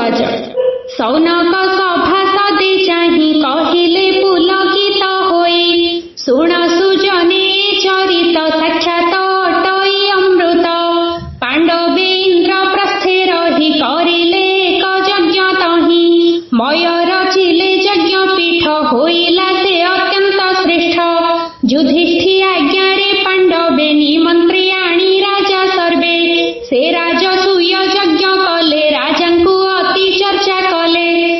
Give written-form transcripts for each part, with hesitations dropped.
ପୂର୍ବଜ। ସୌନକ ସଭାସଦେ ଚାହିଁ କହିଲେ ପୁଲକିତ ହୋଇ, ଶୁଣ ସୁଜନେ ଚରିତ ସାକ୍ଷାତ ଅଟଇ ଅମୃତ। ପାଣ୍ଡବେ ଇନ୍ଦ୍ରପ୍ରସ୍ଥେ ରହି କରିଲେ ଏକ ଯଜ୍ଞ ତହିଁ, ମୟର ଚିଲେ ଯଜ୍ଞ ପୀଠ ହୋଇଲା ସେ ଅତ୍ୟନ୍ତ ଶ୍ରେଷ୍ଠ। ଯୁଧିଷ୍ଠି ଆଜ୍ଞାରେ ପାଣ୍ଡବେ ନିମନ୍ତ୍ରି ଆଣି ରାଜା ସର୍ବେ, ସେ ରାଜସୂୟ ଯଜ୍ଞ କଲେ ରାଜାଙ୍କୁ ଅତି ଚର୍ଚ୍ଚା କଲେ।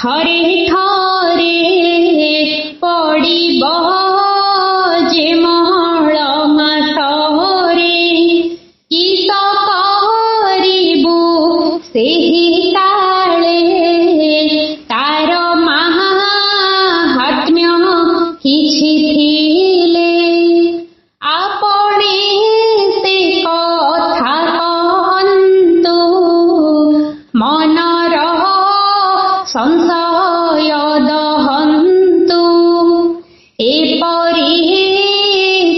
ଥରେ ଥରେ ପଡ଼ିବ ଯେ ମଳ ମାସରେ କିସ କରିବୁ ସେହି କାଳେ ତାର ମାହାତ୍ମ୍ୟ କିଛି ଥିଲେ ଆପଣେ ସେ କଥା କହନ୍ତୁ ମନର ସଂଶୟ ଦହନ୍ତୁ। ଏପରି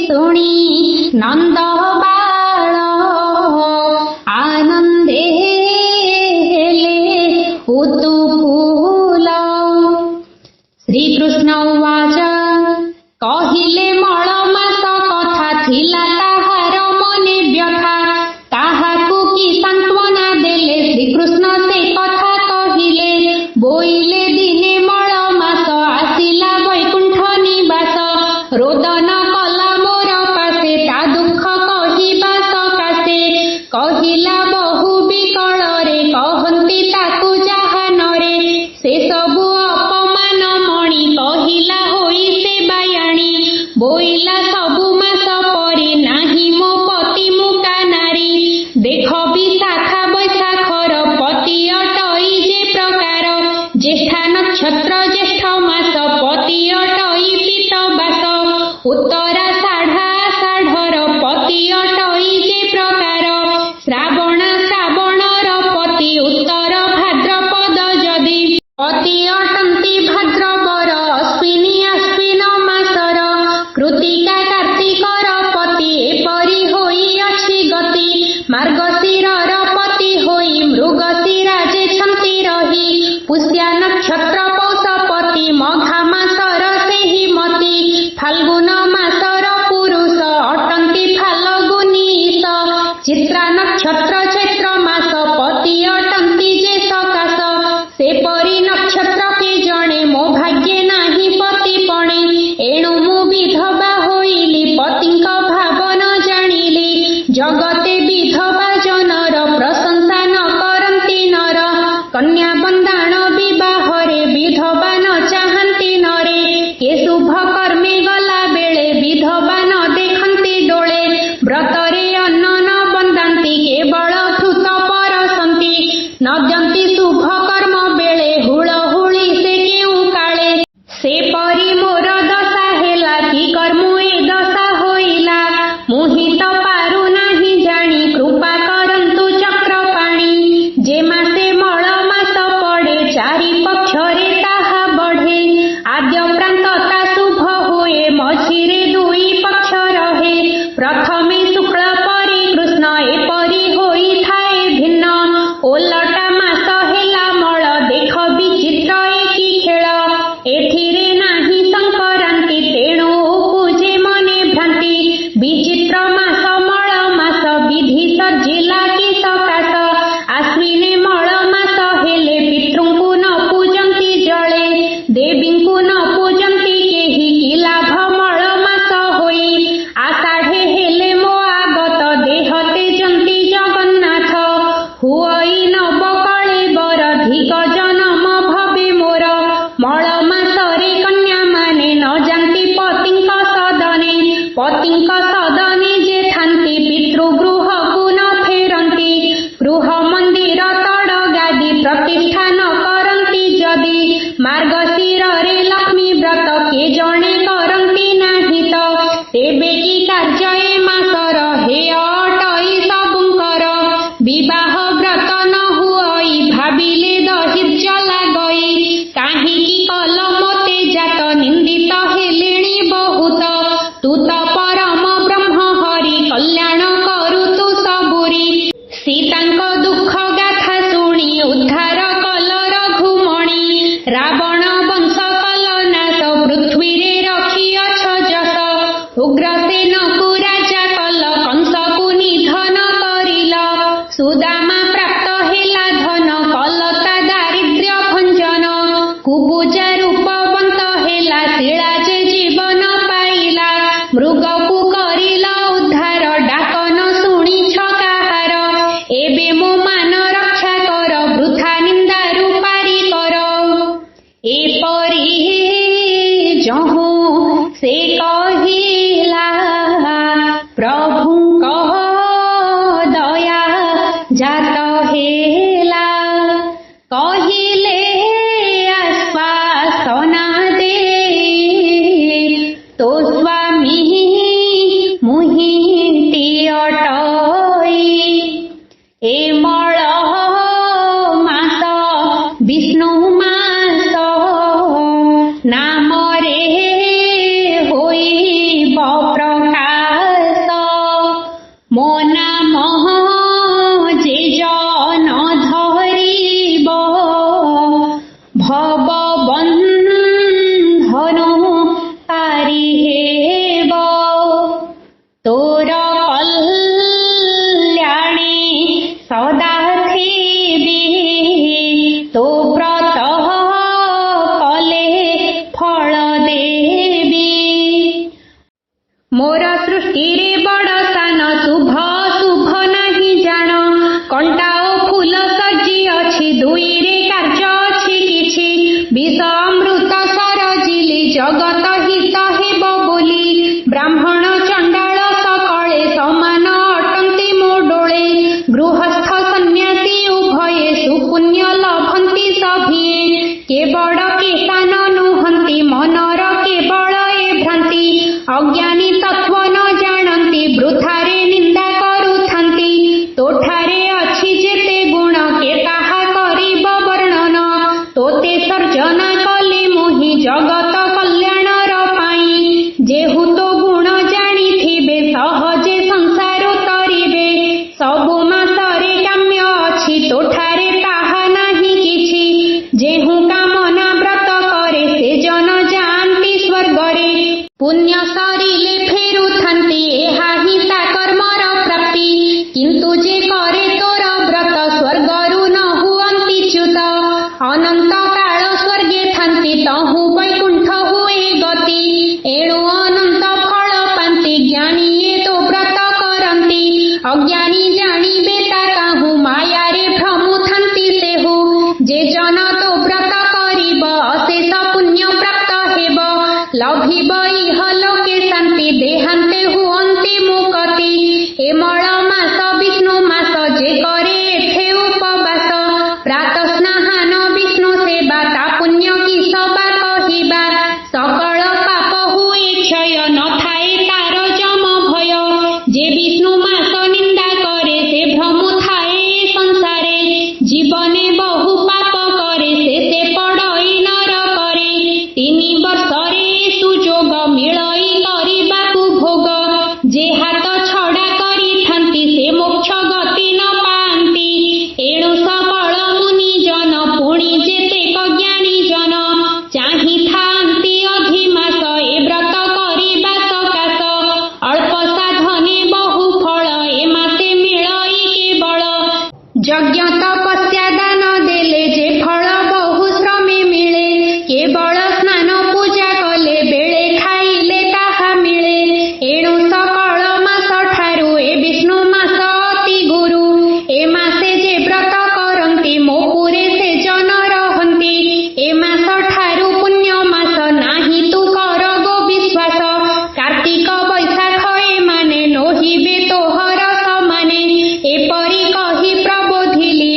ଶୁଣି ନନ୍ଦ ବାଳ ଆନନ୍ଦେ ହେଲେ ଉତୁଫୁଲ। ଶ୍ରୀକୃଷ୍ଣ ଉବାଚ କହିଲେ ମଳ ମାସ କଥା ଥିଲା ତାହାର ମନେ ବ୍ୟଥା, ତାହାକୁ କି ସାନ୍ତ୍ୱନା ଦେଲେ ଶ୍ରୀକୃଷ୍ଣ ସେ କଥା କହିଲେ। ବୋଇଲେ ଦିନେ ମଳ ମାସ ଆସିଲା ବୈକୁଣ୍ଠ ନିବାସ, ରୋଦନ କଲା ମୋର ପାଶେ ତା ଦୁଃଖ କହିବା ସକାଶେ। କହିଲା ବହୁ ବିକଳରେ କହନ୍ତି ତାକୁ ଜାହାନରେ, ସେ ସବୁ ଅପମାନ ମଣି କହିଲା ହୋଇ ସେ ବାୟାଣୀ। ବୋଇଲା ସବୁ ମାସ ପରି ନାହିଁ ମୋ ପତି ମୁକା ନାରୀ, ଦେଖ ବିଶାଖା ବୈଶାଖର ପତି ଅଟଇ ଯେ ପ୍ରକାର। ଜ୍ୟେଷ୍ଠା ନକ୍ଷତ୍ର ଜ୍ୟେଷ୍ଠ ମାସ ପତି ଅଟଇ ପିତ ବାସ, ଉତ୍ତରା ଷାଢ଼ା ଆଷାଢ଼ର ପତି ଅଟଇ ଯେ ପ୍ରକାର। ଶ୍ରାବଣା ଶ୍ରାବଣର ପତି ଉତ୍ତର ଭାଦ୍ରପଦ ଯଦି, ପତି ଅଟନ୍ତି ଭାଦ୍ରବର ଅଶ୍ୱିନୀ ଆଶ୍ୱିନ ମାସର। କୃତିକା କାର୍ତ୍ତିକର ପତି ଏପରି ହୋଇଅଛି ଗତି, ମାର୍ଗଶିରର ପତି ହୋଇ ମୃଗଶିରା ଯେଛନ୍ତି ରହି। ପୁଷ୍ୟା ନକ୍ଷତ୍ର ପୌଷପତି ମଘା ମାସର ସେହି ମତି, ଫାଲ୍ଗୁନ ମାସର ପୁରୁଷ ଅଟନ୍ତି ଫାଲଗୁନୀଶ। ଚିତ୍ରା ନକ୍ଷତ୍ର ଚୈତ୍ର ମାସ ପତି ଅଟନ୍ତି ଯେ ସକାଶ, ସେପରି ନକ୍ଷତ୍ର କେ ଜଣେ ମୋ ଭାଗ୍ୟେ ନାହିଁ ପତି ପଣେ। ଏଣୁ ମୁଁ ବିଧବା ହୋଇଲି ପତିଙ୍କ ଭାବ ନ ଜାଣିଲି, ଜଗତେ ବିଧବା ଜନର ପ୍ରଶଂସା ନ କରନ୍ତି ନର। କନ୍ୟା ବନ୍ଦାଣ ବିବାହରେ ବିଧବା ନ ଚାହାନ୍ତି ନରେ, କେ ଶୁଭ କର୍ମେ ଗଲା ବେଳେ ବିଧବା ନ ଦେଖନ୍ତି ଡୋଳେ। ବ୍ରତରେ ଅନ୍ନ ନ ବନ୍ଦାନ୍ତି କେବଳ ଘୃତ ପରସନ୍ତି, ନ ଦିଅନ୍ତି ଶୁଭ କର୍ମ ବେଳେ ହୁଳହୁଳି ସେ କେଉଁ କାଳେ। ସେପରି ମୋର ଦଶା ହେଲା କି କର୍ମୁ ଏ ଦଶା ହୋଇଲା, ମୁହିଁ ତ ପାରୁ ନାହିଁ ଜାଣି କୃପା କରନ୍ତୁ ଚକ୍ରପାଣି। ଯେ ମାସେ ମଳ ମାସ ପଡ଼େ ଚାରି ପକ୍ଷରେ ତାହା ବଢ଼େ, ଆଦ୍ୟ ପ୍ରାନ୍ତତା ଶୁଭ ହୁଏ ମଝିରେ ଦୁଇ ପକ୍ଷ ରହେ। ପ୍ରଥମେ ଶୁକ୍ଳ ପରି କୃଷ୍ଣ ଏପରି ହୋଇଥାଏ ଭିନ୍ନ, ଓଲଟା ମାସ ହେଲା ମଳ ଦେଖ ବିଚିତ୍ର ଏ କି ଖେଳ। ଏଥିରେ ନାହିଁ ସଂକ୍ରାନ୍ତି ତେଣୁ ଉପୁଜେ ମନେ ଭ୍ରାନ୍ତି, ବିଚିତ୍ର ମାସ ମଳ ମାସ ବିଧି ସଜିଲା କି ସକାଶ। ଆଶ୍ୱିନେ ମଳ ମାସ ହେଲେ ପିତୃଙ୍କୁ ନ ପୂଜନ୍ତି ଜଳେ, ଦେବୀଙ୍କୁ ନ ପୂଜନ୍ତି କେହି କି ଲାଭ ମଳ ମାସ ହୋଇ। ଆଷାଢ଼େ ହେଲେ ମୋ ଆଗତ ଦେହ ତେଜନ୍ତି ଜଗନ୍ନାଥ, ହୁଅଇ ନବ କଳେବର ଧିକ ଜନମ ଭବେ ମୋର। ମଳ ମାସରେ କନ୍ୟା ମାନେ ନ ଯାନ୍ତି ପତିଙ୍କ ସଦନେ, ପତିଙ୍କ ସଦନେ ଯେ ଥାନ୍ତି ପିତୃଗୃହକୁ ନ ଫେରନ୍ତି। ए मळ मास विष्णु मास नामरे होइब प्रकाश मो नाम जे जन धरिब भव बन्धनु पारि हेब तोर कल्याणे सदा थिबि तो व्रत कले फल देबी मोर सृष्टि रे बड़ सान शुभ शुभ नहीं जान कंटा ओ फूल सजी अछि दुई रे कार्य अछि किछि विष अमृत सरजिली जगत हित हेब बोली ब्राह्मण चंडाल सकळे समान अटन्ति मो डोळे गृहस्थ सन्यासी उभये सुपुण्य लभन्ति सभिये केवल केशान नुहन्ति मनर केवल ए भ्रांति अज्ञानी तत्व न जानन्ति वृथारे निंदा करुथान्ति तोठारे अछि जेते गुण के ताहा करिब वर्णन तोते सर्जना कले मोहि जगत कल्याणर पाई जेहु तो गुण जानिथिबे सहजे संसार तरिबे सबु मासरे काम्य अछि तोठारे ताहा नाही किछि जेहु कामना व्रत करे से जन जान्ति स्वर्गरे पुण्य सरिले फेरुथान्ति एहा हि ता कर्मर प्राप्ति किंतु जे करे तोर व्रत स्वर्गरु न हुअन्ति च्युत अनंत काल स्वर्गे थान्ति तहु वैकुंठ हुए गति एणु अनंत फल पान्ति ज्ञानी ये तो व्रत करन्ति अज्ञानी जानिबे ता काहु माया रे भ्रमु थान्ति सेहु जे जन तो व्रत करिब अशेष पुण्य प्राप्त हेब लभिब इह लोके शान्ति देहान्ते हुअन्ति मुक्ति ए मळ मास विष्णु मास जे करे एठे उपवास प्रात स्नान विष्णु सेवा ता पुण्य की सभा कहिबा सकल पाप हुए क्षय न थाए तार जम भय जे विष्णु मास निंदा करे से भ्रमु थाए संसारे जीवने बहु पाप करे से पड़ई नर करे 3 वर्षरे सुजोग मिलई करिबाकु भोग जे हाथ छड़ा करिथान्ति से मोक्ष गति न पान्ति एणु सकल मुनि जन पुणी जेते ज्ञानी जन चाहि थान्ति अधिमास ए व्रत करिबा सकाश अल्प साधने बहु फल ए मासे मिलई केवल यज्ञ तपस्या दान देले जे फल बहु श्रमे मिले केवल स्नान पूजा कले बेले खाइले ताहा मिले एणु सकल मास ठारु ए विष्णु मास अति गुरु ए मासे जे व्रत करन्ति मो पुरे से जन रहन्ति ए मास ठारु पुण्य मास नाही तु कर गो विश्वास कार्तिक बैशाख ए माने नोहिबे तोहर समाने एपरि कहि प्रबोधिली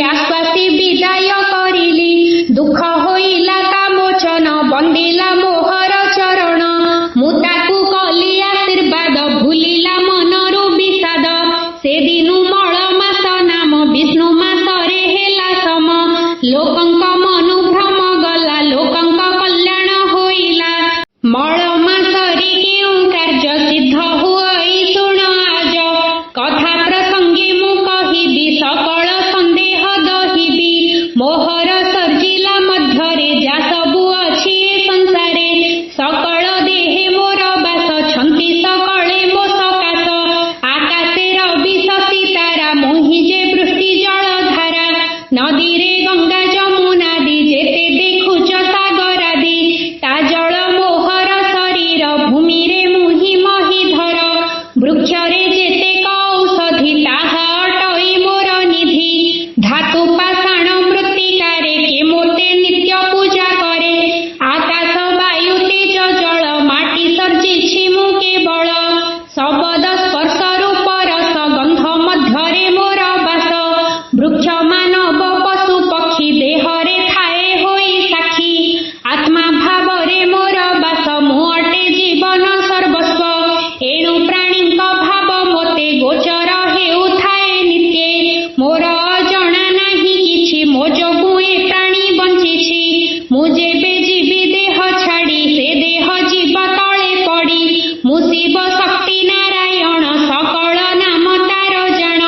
मोर जणा नाही किछि मो जोगु ए प्राणी बंचिछि मु जेबे जीवी देह छाड़ी से देह जीव तले पड़ी मु शिव शक्ति नारायण सकल नाम तार जाण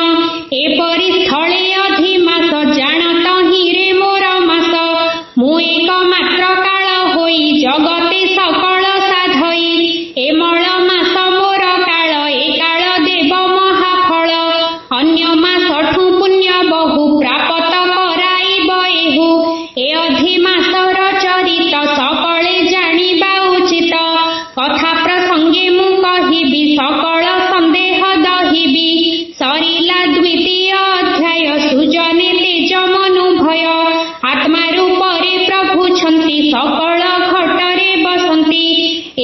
एपरि स्थले अधिमास जानत हि रे मोर मास मु एक मात्र काल होई जगते सकल साधई ए मळ मास मोर काल ए काल देव महाफल अन्य मासठु पुण्य बहु प्राप्त कराइब एहु ए अधिमासर चरित सकले जानिबा उचित कथा प्रसंगे मु कहिबि सकल संदेह दहिबि सरिला द्वितीय अध्याय सुजने तेज मनु भय आत्मा रूपरे प्रभु छन्ति सकल घटरे बसन्ति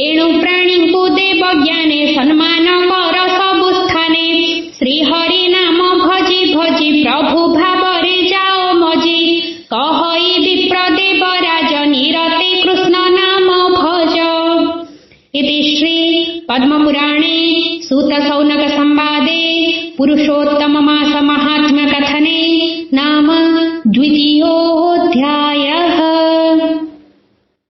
एणु प्राणीଙ୍କୁ देव ज्ञाने सम्मान कर सबु स्थाने श्रीहरि नाम भजी भजी प्रभु भावरे जाओ मजी कहई विप्रदेव राज निरते कृष्ण नाम भज। इति श्री पद्मपुराणे सूत सौनक संवादे पुरुषोत्तम मास महात्म्य कथने